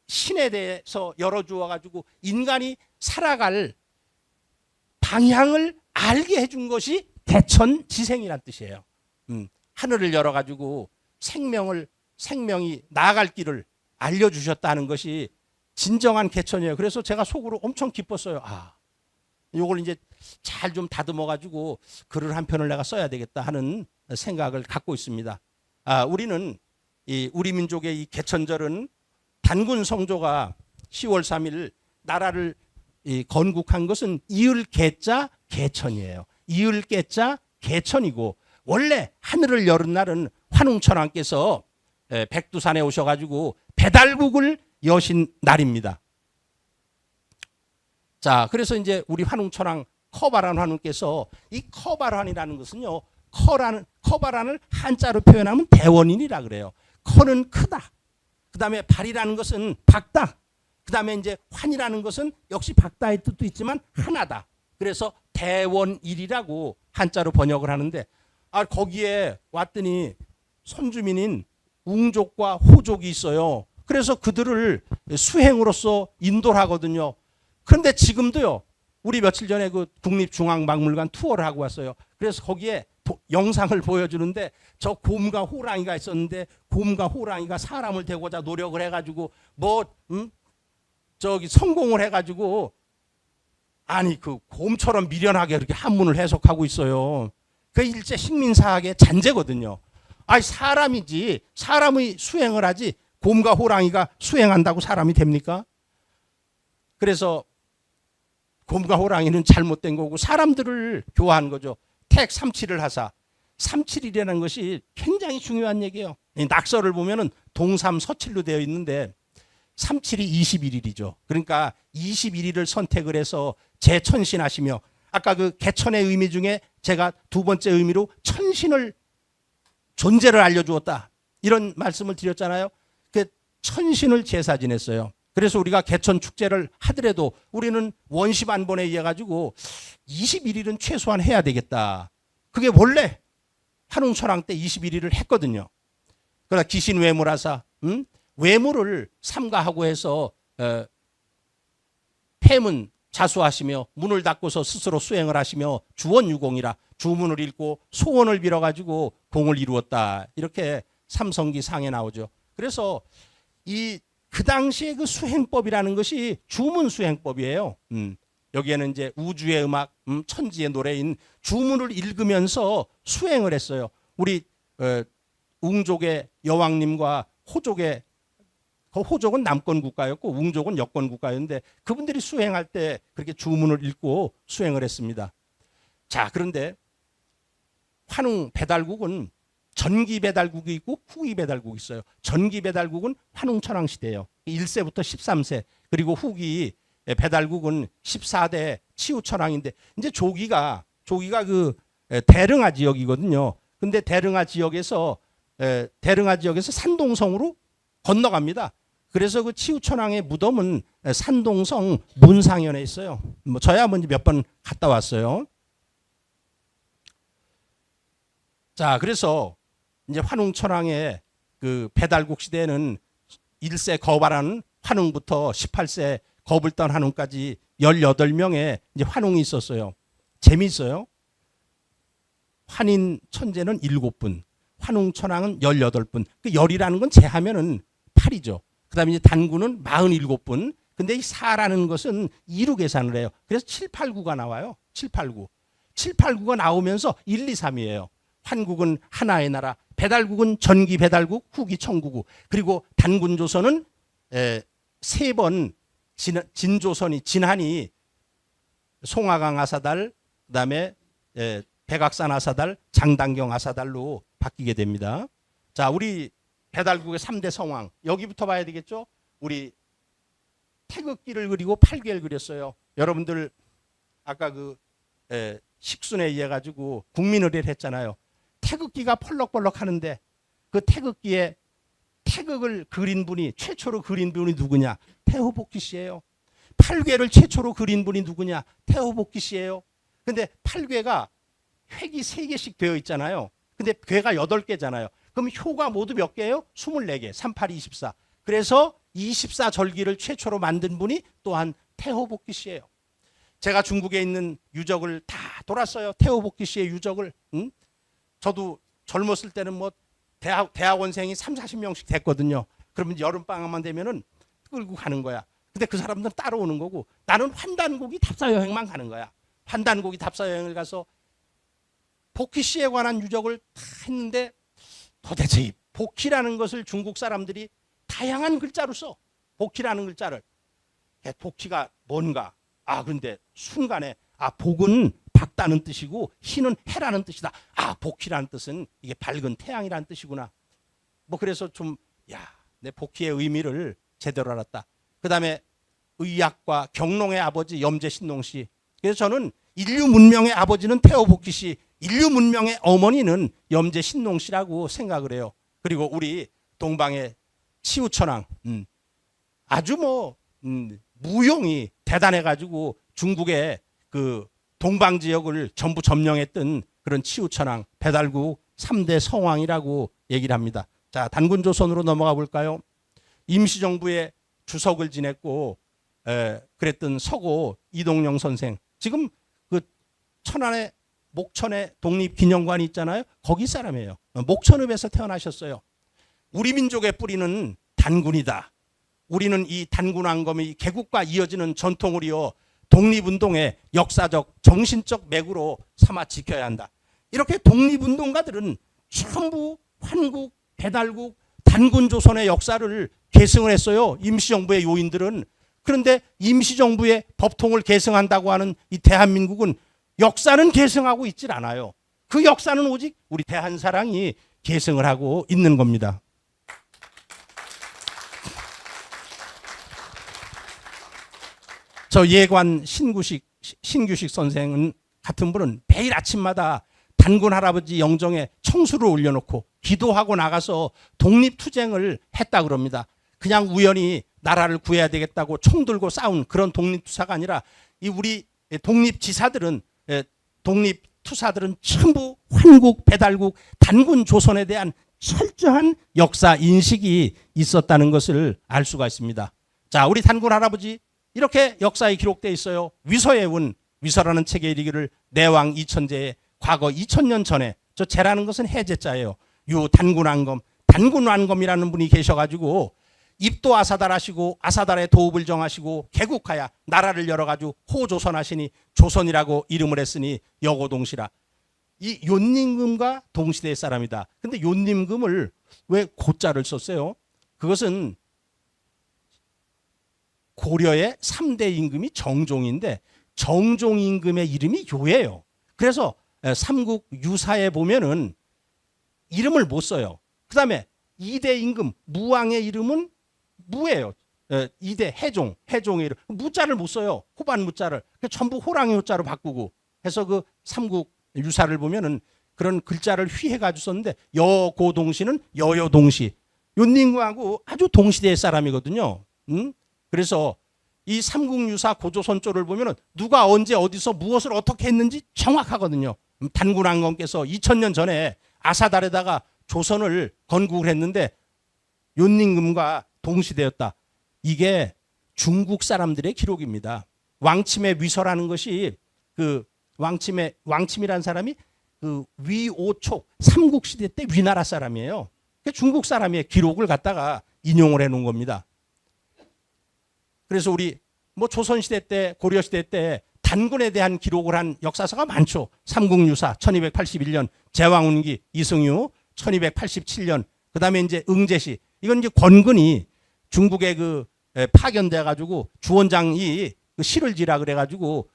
신에 대해서 열어주어가지고 인간이 살아갈 방향을 알게 해준 것이 개천지생이란 뜻이에요. 하늘을 열어가지고 생명이 나아갈 길을 알려주셨다는 것이 진정한 개천이에요. 그래서 제가 속으로 엄청 기뻤어요. 요걸 이제 잘 좀 다듬어가지고 글을 한 편을 내가 써야 되겠다 하는 생각을 갖고 있습니다. 우리는 우리 민족의 이 개천절은 단군 성조가 10월 3일 나라를 건국한 것은 이을 개자 개천이에요. 이을 개자 개천이고 원래 하늘을 여는 날은 환웅천왕께서 백두산에 오셔가지고 배달국을 여신 날입니다. 자, 그래서 이제 우리 환웅천왕 커바란 환웅께서 이 커바란이라는 것은요, 커바란을 한자로 표현하면 대원인이라 그래요. 커는 크다. 그 다음에 발이라는 것은 박다. 그 다음에 이제 환이라는 것은 역시 박다의 뜻도 있지만 하나다. 그래서 대원일이라고 한자로 번역을 하는데, 거기에 왔더니 선주민인 웅족과 호족이 있어요. 그래서 그들을 수행으로서 인도를 하거든요. 그런데 지금도요, 우리 며칠 전에 그 국립중앙박물관 투어를 하고 왔어요. 그래서 거기에 영상을 보여주는데 저 곰과 호랑이가 있었는데 곰과 호랑이가 사람을 대고자 노력을 해가지고 성공을 해가지고 그 곰처럼 미련하게 이렇게 한문을 해석하고 있어요. 그 일제 식민사학의 잔재거든요. 사람이지, 사람이 수행을 하지 곰과 호랑이가 수행한다고 사람이 됩니까? 그래서 곰과 호랑이는 잘못된 거고 사람들을 교화한 거죠. 택 삼칠을 하사. 삼칠이라는 것이 굉장히 중요한 얘기예요. 낙서를 보면은 동삼서칠로 되어 있는데 삼칠이 21일이죠. 그러니까 21일을 선택을 해서 재천신하시며, 아까 그 개천의 의미 중에 제가 두 번째 의미로 천신을 존재를 알려주었다 이런 말씀을 드렸잖아요. 그 천신을 제사 지냈어요. 그래서 우리가 개천 축제를 하더라도 우리는 원시반본에 의해 가지고 21일은 최소한 해야 되겠다. 그게 원래 환웅천왕 때 21일을 했거든요. 그러나 기신외무라사 외무를 삼가하고 해서 폐문 자수하시며 문을 닫고서 스스로 수행을 하시며 주원유공이라 주문을 읽고 소원을 빌어가지고 공을 이루었다. 이렇게 삼성기 상에 나오죠. 그래서 그 당시에 그 수행법이라는 것이 주문 수행법이에요. 여기에는 이제 우주의 음악, 천지의 노래인 주문을 읽으면서 수행을 했어요. 우리 웅족의 여왕님과 호족은 남권 국가였고 웅족은 여권 국가였는데 그분들이 수행할 때 그렇게 주문을 읽고 수행을 했습니다. 자, 그런데 환웅 배달국은 전기 배달국이 있고 후기 배달국이 있어요. 전기 배달국은 환웅천왕 시대예요. 1세부터 13세. 그리고 후기 배달국은 14대 치우천왕인데 이제 조기가 그 대릉하 지역이거든요. 근데 대릉하 지역에서 산동성으로 건너갑니다. 그래서 그 치우천왕의 무덤은 산동성 문상현에 있어요. 저야 몇 번 갔다 왔어요. 자, 그래서 이제 환웅천왕의 그 배달국 시대에는 1세 거바라는 환웅부터 18세 거불던 환웅까지 18명의 이제 환웅이 있었어요. 재미있어요. 환인 천재는 7분, 환웅천왕은 18분. 그 열이라는 건 제하면은 8이죠. 그다음에 이제 단군은 47분. 근데 이 4라는 것은 2로 계산을 해요. 그래서 7, 8, 9가 나와요. 7, 8, 9. 7, 8, 9가 나오면서 1, 2, 3이에요. 환국은 하나의 나라, 배달국은 전기 배달국, 후기 청구국, 그리고 단군 조선은 3번 진조선이 진한이 송화강 아사달, 그다음에 백악산 아사달, 장단경 아사달로 바뀌게 됩니다. 자, 우리 배달국의 3대 성왕 여기부터 봐야 되겠죠? 우리 태극기를 그리고 팔괘를 그렸어요. 여러분들 아까 그 식순에 의해 가지고 국민의례를 했잖아요. 태극기가 펄럭펄럭 하는데 그 태극기에 태극을 그린 분이 최초로 그린 분이 누구냐? 태호복희 씨예요. 팔괘를 최초로 그린 분이 누구냐? 태호복희 씨예요. 근데 팔괘가 획이 3개씩 되어 있잖아요. 근데 괘가 8개잖아요. 그럼 효가 모두 몇 개예요? 24개. 38, 24. 그래서 24절기를 최초로 만든 분이 또한 태호복희 씨예요. 제가 중국에 있는 유적을 다 돌았어요. 태호복희 씨의 유적을. 저도 젊었을 때는 뭐 대학원생이 3, 40명씩 됐거든요. 그러면 여름방학만 되면은 끌고 가는 거야. 근데 그 사람들은 따라오는 거고 나는 환단고기 답사여행만 가는 거야. 환단고기 답사여행을 가서 복희 씨에 관한 유적을 다 했는데 도대체 이 복희라는 것을 중국 사람들이 다양한 글자로 써. 복희라는 글자를. 복희가 뭔가. 그런데 순간에 복은 밝다는 뜻이고 희는 해라는 뜻이다. 복희라는 뜻은 이게 밝은 태양이라는 뜻이구나. 뭐 그래서 좀 내 복희의 의미를 제대로 알았다. 그다음에 의학과 경농의 아버지 염제신농 씨. 그래서 저는 인류 문명의 아버지는 태호복희 씨, 인류 문명의 어머니는 염제신농 씨라고 생각을 해요. 그리고 우리 동방의 치우천왕, 아주 뭐 무용이 대단해가지고 중국의 그 동방 지역을 전부 점령했던 그런 치우천왕, 배달국 3대 성왕이라고 얘기를 합니다. 자, 단군조선으로 넘어가 볼까요? 임시정부의 주석을 지냈고 그랬던 서고 이동영 선생. 지금 그 천안에 목천에 독립기념관이 있잖아요. 거기 사람이에요. 목천읍에서 태어나셨어요. 우리 민족의 뿌리는 단군이다. 우리는 이 단군왕검이 개국과 이어지는 전통을 이어 독립운동의 역사적 정신적 맥으로 삼아 지켜야 한다. 이렇게 독립운동가들은 전부 환국, 배달국, 단군조선의 역사를 계승을 했어요. 임시정부의 요인들은. 그런데 임시정부의 법통을 계승한다고 하는 이 대한민국은 역사는 계승하고 있질 않아요. 그 역사는 오직 우리 대한사랑이 계승을 하고 있는 겁니다. 저 예관 신규식 선생은 같은 분은 매일 아침마다 단군 할아버지 영정에 청수를 올려놓고 기도하고 나가서 독립투쟁을 했다 그럽니다. 그냥 우연히 나라를 구해야 되겠다고 총 들고 싸운 그런 독립투사가 아니라 이 우리 독립지사들은 독립투사들은 전부 환국, 배달국, 단군 조선에 대한 철저한 역사 인식이 있었다는 것을 알 수가 있습니다. 자, 우리 단군 할아버지 이렇게 역사에 기록되어 있어요. 위서의 운, 위서라는 책에 이르기를 내왕 이천제의 과거 2000년 전에, 저 제라는 것은 해제자예요. 유 단군왕검, 단군왕검이라는 분이 계셔가지고 입도 아사달하시고 아사달의 도읍을 정하시고 개국하여 나라를 열어가지고 호조선하시니 조선이라고 이름을 했으니 여고동시라. 이 욘님금과 동시대의 사람이다. 근데 욘님금을 왜 고자를 썼어요? 그것은 고려의 3대 임금이 정종인데 정종임금의 이름이 요예요. 그래서 삼국 유사에 보면은 이름을 못 써요. 그 다음에 2대 임금 무왕의 이름은 무예요. 2대 해종의 이름 무자를 못 써요. 호반 무자를 전부 호랑이 호자로 바꾸고 해서 그 삼국 유사를 보면은 그런 글자를 휘해가지고 썼는데 여고동시는 여여동시. 욘님금하고 아주 동시대의 사람이거든요. 그래서 이 삼국유사 고조선조를 보면은 누가 언제 어디서 무엇을 어떻게 했는지 정확하거든요. 단군왕검께서 2000년 전에 아사달에다가 조선을 건국을 했는데 욘님금과 동시대였다. 이게 중국 사람들의 기록입니다. 왕침의 위서라는 것이 그 왕침이라는 사람이 그 위오촉 삼국시대 때 위나라 사람이에요. 중국 사람의 기록을 갖다가 인용을 해놓은 겁니다. 그래서 우리 뭐 조선시대 때 고려시대 때 단군에 대한 기록을 한 역사서가 많죠. 삼국유사 1281년, 제왕운기 이승유 1287년, 그 다음에 이제 응제시. 이건 이제 권근이 중국의 그 파견돼 가지고 주원장이 그 시를 지라 그래 가지고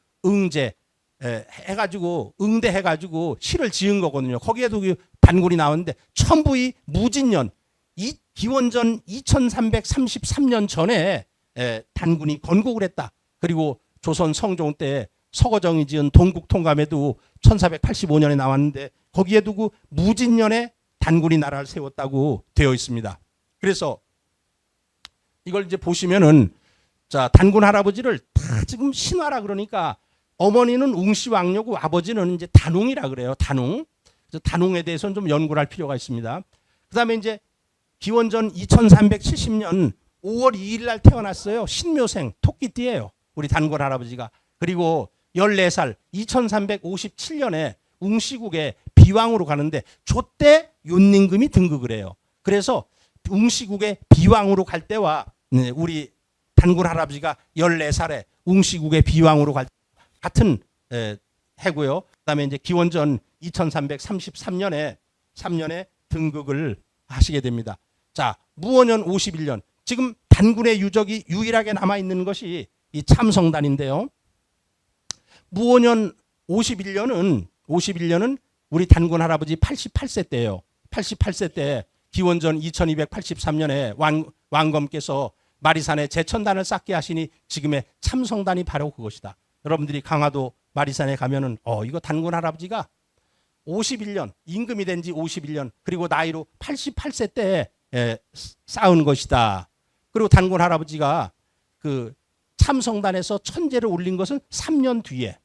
해가지고 응대해가지고 시를 지은 거거든요. 거기에도 그 단군이 나오는데 천부의 무진년 이 기원전 2333년 전에 단군이 건국을 했다. 그리고 조선 성종 때 서거정이 지은 동국통감에도 1485년에 나왔는데 거기에도 그 무진년에 단군이 나라를 세웠다고 되어 있습니다. 그래서 이걸 이제 보시면은 자 단군 할아버지를 다 지금 신화라 그러니까 어머니는 웅시왕녀고 아버지는 이제 단웅이라 그래요. 단웅. 그래서 단웅에 대해서는 좀 연구를 할 필요가 있습니다. 그다음에 이제 기원전 2370년 5월 2일 날 태어났어요. 신묘생 토끼띠예요. 우리 단군 할아버지가. 그리고 14살 2357년에 웅시국에 비왕으로 가는데 저때 윤림금이 등극을 해요. 그래서 웅시국에 비왕으로 갈 때와 우리 단군 할아버지가 14살에 웅시국에 비왕으로 갈 같은 해고요. 그다음에 이제 기원전 2333년에 3년에 등극을 하시게 됩니다. 자, 무원년 51년. 지금 단군의 유적이 유일하게 남아 있는 것이 이 참성단인데요. 무원년 51년은 우리 단군 할아버지 88세 때예요. 88세 때 기원전 2283년에 왕검께서 마리산에 제천단을 쌓게 하시니 지금의 참성단이 바로 그것이다. 여러분들이 강화도 마리산에 가면은 이거 단군 할아버지가 51년 임금이 된 지 51년 그리고 나이로 88세 때 쌓은 것이다. 그리고 단군 할아버지가 그 참성단에서 천재를 올린 것은 3년 뒤에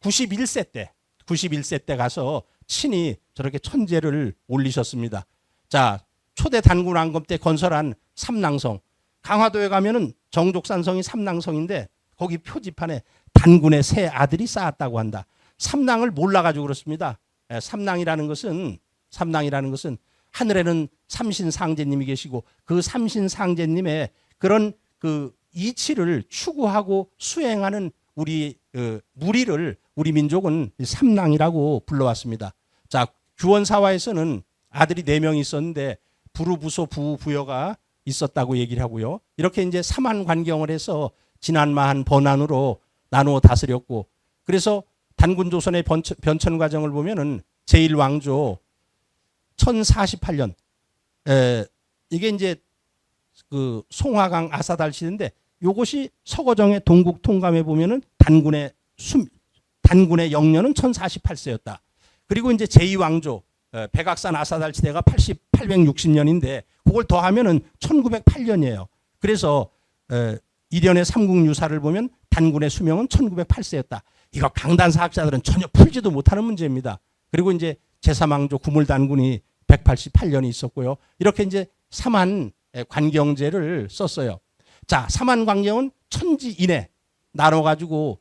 91세 때 가서 친히 저렇게 천재를 올리셨습니다. 자, 초대 단군 왕검 때 건설한 삼낭성. 강화도에 가면은 정족산성이 삼낭성인데 거기 표지판에 단군의 세 아들이 쌓았다고 한다. 삼낭을 몰라가지고 그렇습니다. 삼낭이라는 것은 하늘에는 삼신상제님이 계시고 그 삼신상제님의 그런 그 이치를 추구하고 수행하는 우리 무리를 우리 민족은 삼낭이라고 불러왔습니다. 자, 규원사화에서는 아들이 4명이 있었는데 부루부소 부부여가 있었다고 얘기를 하고요. 이렇게 이제 삼한관경을 해서 진한마한 번안으로 나누어 다스렸고 그래서 단군조선의 변천 과정을 보면은 제1왕조 1048년 이게 이제 그 송화강 아사달 시대인데 요것이 서거정의 동국통감에 보면은 단군의 영년은 1048세였다. 그리고 이제 제2왕조 백악산 아사달 시대가 860년인데 그걸 더하면은 1908년이에요. 그래서 이련의 삼국유사를 보면 단군의 수명은 1908세였다. 이거 강단사학자들은 전혀 풀지도 못하는 문제입니다. 그리고 이제 제3왕조 구물단군이 188년이 있었고요. 이렇게 이제 삼한 관경제를 썼어요. 자, 삼한 관경은 천지 이내 나눠가지고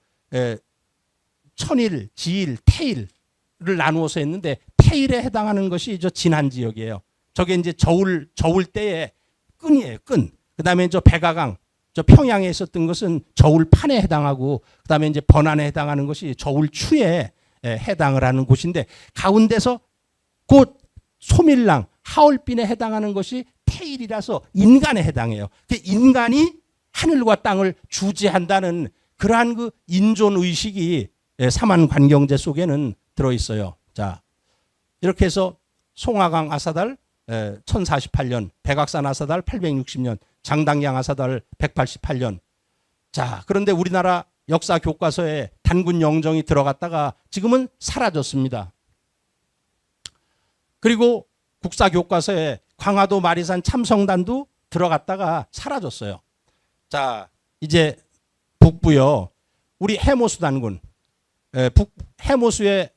천일, 지일, 태일을 나누어서 했는데 태일에 해당하는 것이 저 진안 지역이에요. 저게 이제 저울 때의 끈이에요. 끈. 그다음에 저 백아강, 저 평양에 있었던 것은 저울판에 해당하고 그다음에 이제 번안에 해당하는 것이 저울추에 해당을 하는 곳인데 가운데서 곧 소밀랑, 하얼빈에 해당하는 것이 태일이라서 인간에 해당해요. 그 인간이 하늘과 땅을 주지한다는 그러한 그 인존 의식이 삼한 관경제 속에는 들어 있어요. 자, 이렇게 해서 송화강 아사달 1048년, 백악산 아사달 860년, 장당양 아사달 188년. 자, 그런데 우리나라 역사 교과서에 단군 영정이 들어갔다가 지금은 사라졌습니다. 그리고 국사 교과서에 강화도 마리산 참성단도 들어갔다가 사라졌어요. 자, 이제 북부요. 우리 해모수 단군. 해모수의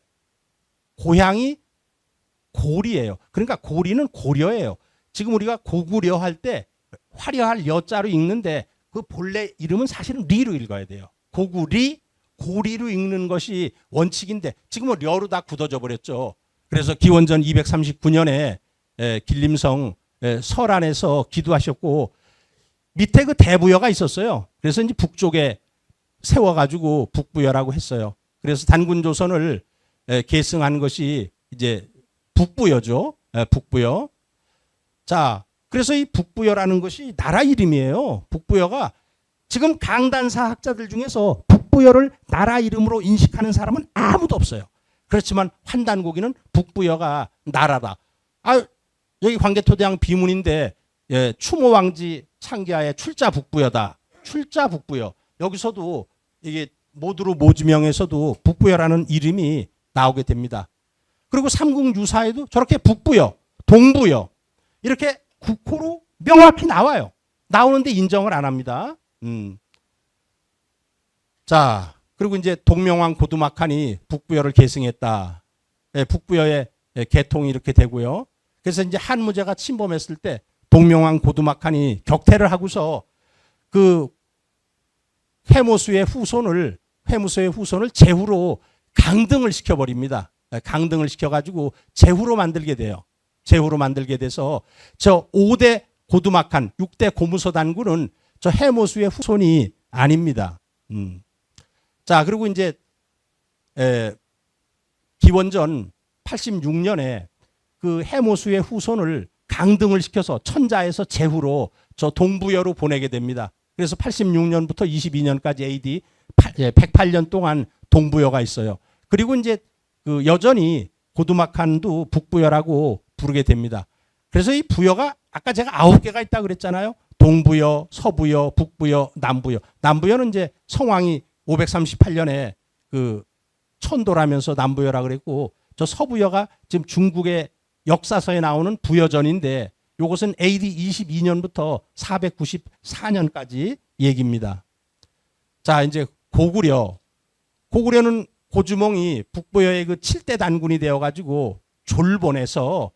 고향이 고리예요. 그러니까 고리는 고려예요. 지금 우리가 고구려 할 때 화려할 여자로 읽는데 그 본래 이름은 사실은 리로 읽어야 돼요. 고구리, 고리로 읽는 것이 원칙인데 지금은 려로 다 굳어져 버렸죠. 그래서 기원전 239년에 길림성 설안에서 기도하셨고 밑에 그 대부여가 있었어요. 그래서 이제 북쪽에 세워가지고 북부여라고 했어요. 그래서 단군조선을 계승한 것이 이제 북부여죠. 북부여. 자, 그래서 이 북부여라는 것이 나라 이름이에요. 북부여가 지금 강단사 학자들 중에서 북부여를 나라 이름으로 인식하는 사람은 아무도 없어요. 그렇지만 환단고기는 북부여가 나라다. 여기 광개토대왕 비문인데 추모왕지 창기하에 출자 북부여다. 출자 북부여. 여기서도 이게 모두로 모지명에서도 북부여라는 이름이 나오게 됩니다. 그리고 삼국유사에도 저렇게 북부여, 동부여 이렇게 국호로 명확히 나와요. 나오는데 인정을 안 합니다. 자, 그리고 이제 동명왕 고두막한이 북부여를 계승했다. 북부여의 계통이 이렇게 되고요. 그래서 이제 한무제가 침범했을 때 동명왕 고두막한이 격퇴를 하고서 그 회모수의 후손을 제후로 강등을 시켜버립니다. 강등을 시켜가지고 제후로 만들게 돼요. 제후로 만들게 돼서 저 5대 고두막한, 6대 고무서 단군은 저 해모수의 후손이 아닙니다. 자, 그리고 이제 기원전 86년에 그 해모수의 후손을 강등을 시켜서 천자에서 제후로 저 동부여로 보내게 됩니다. 그래서 86년부터 22년까지 AD 108년 동안 동부여가 있어요. 그리고 이제 그 여전히 고두막한도 북부여라고 부르게 됩니다. 그래서 이 부여가 아까 제가 9개가 있다고 그랬잖아요. 동부여, 서부여, 북부여, 남부여. 남부여는 이제 성왕이 538년에 그 천도라면서 남부여라 그랬고, 저 서부여가 지금 중국의 역사서에 나오는 부여전인데 이것은 AD 22년부터 494년까지 얘기입니다. 자, 이제 고구려. 고구려는 고주몽이 북부여의 그 7대 단군이 되어가지고 졸본에서,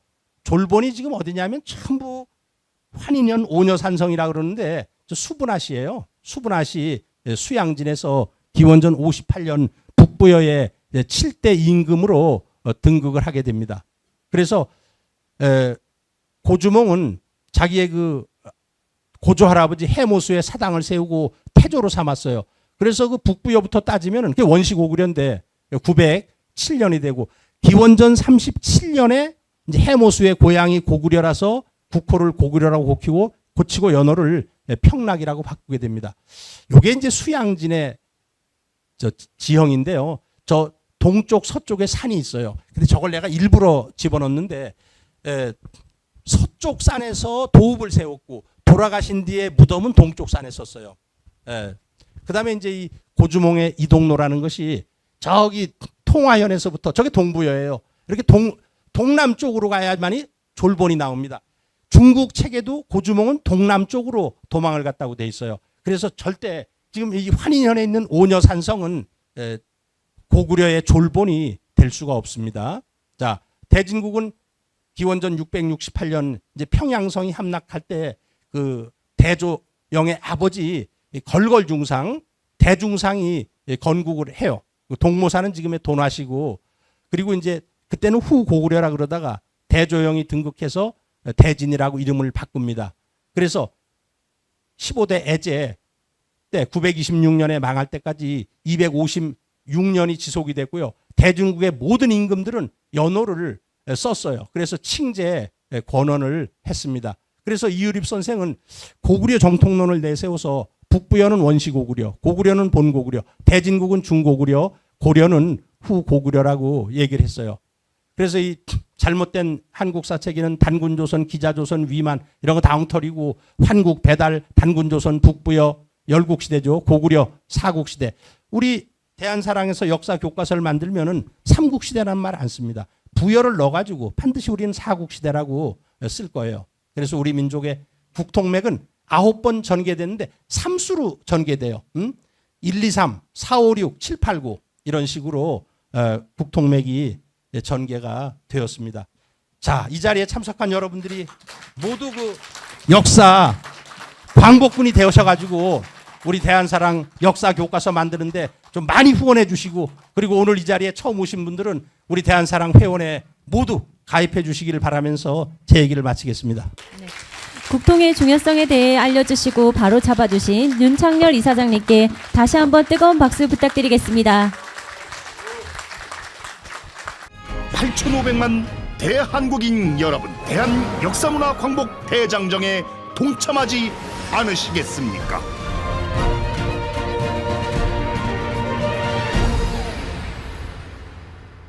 졸본이 지금 어디냐면 전부 환인현 오녀산성이라 그러는데 저 수분하시예요. 수분하시 수양진에서 기원전 58년 북부여의 7대 임금으로 등극을 하게 됩니다. 그래서 고주몽은 자기의 그 고조 할아버지 해모수의 사당을 세우고 태조로 삼았어요. 그래서 그 북부여부터 따지면 그게 원시 고구려인데 907년이 되고, 기원전 37년에 이제 해모수의 고향이 고구려라서 국호를 고구려라고 고치고 연호를 평락이라고 바꾸게 됩니다. 요게 이제 수양진의 저 지형인데요. 저 동쪽 서쪽에 산이 있어요. 근데 저걸 내가 일부러 집어넣는데 서쪽 산에서 도읍을 세웠고 돌아가신 뒤에 무덤은 동쪽 산에 썼어요. 그다음에 이제 이 고주몽의 이동로라는 것이 저기 통화현에서부터, 저게 동부여예요. 이렇게 동남쪽으로 가야만이 졸본이 나옵니다. 중국 책에도 고주몽은 동남쪽으로 도망을 갔다고 돼 있어요. 그래서 절대 지금 이 환인현에 있는 오녀산성은 고구려의 졸본이 될 수가 없습니다. 자, 대진국은 기원전 668년 이제 평양성이 함락할 때 그 대조영의 아버지 걸걸중상, 대중상이 건국을 해요. 동모사는 지금의 돈화시고, 그리고 이제 그때는 후고구려라 그러다가 대조영이 등극해서 대진이라고 이름을 바꿉니다. 그래서 15대 애제 때 926년에 망할 때까지 256년이 지속이 됐고요. 대중국의 모든 임금들은 연호를 썼어요. 그래서 칭제 권원을 했습니다. 그래서 이유립 선생은 고구려 정통론을 내세워서 북부여는 원시 고구려, 고구려는 본 고구려, 대진국은 중고구려, 고려는 후고구려라고 얘기를 했어요. 그래서 이 잘못된 한국사책에는 단군조선, 기자조선, 위만 이런 거 다 엉터리고, 환국, 배달, 단군조선, 북부여, 열국시대죠. 고구려, 사국시대. 우리 대한사랑에서 역사 교과서를 만들면은 삼국시대라는 말 안 씁니다. 부여를 넣어가지고 반드시 우리는 사국시대라고 쓸 거예요. 그래서 우리 민족의 국통맥은 9번 전개됐는데 3수로 전개돼요. 1, 2, 3, 4, 5, 6, 7, 8, 9 이런 식으로 국통맥이 전개가 되었습니다. 자, 이 자리에 참석한 여러분들이 모두 그 역사 광복군이 되셔가지고 우리 대한사랑 역사 교과서 만드는데 좀 많이 후원해 주시고, 그리고 오늘 이 자리에 처음 오신 분들은 우리 대한사랑 회원에 모두 가입해 주시기를 바라면서 제 얘기를 마치겠습니다. 네. 국통의 중요성에 대해 알려주시고 바로 잡아주신 윤창렬 이사장님께 다시 한번 뜨거운 박수 부탁드리겠습니다. 8,500만 대한국인 여러분, 대한 역사문화 광복 대장정에 동참하지 않으시겠습니까?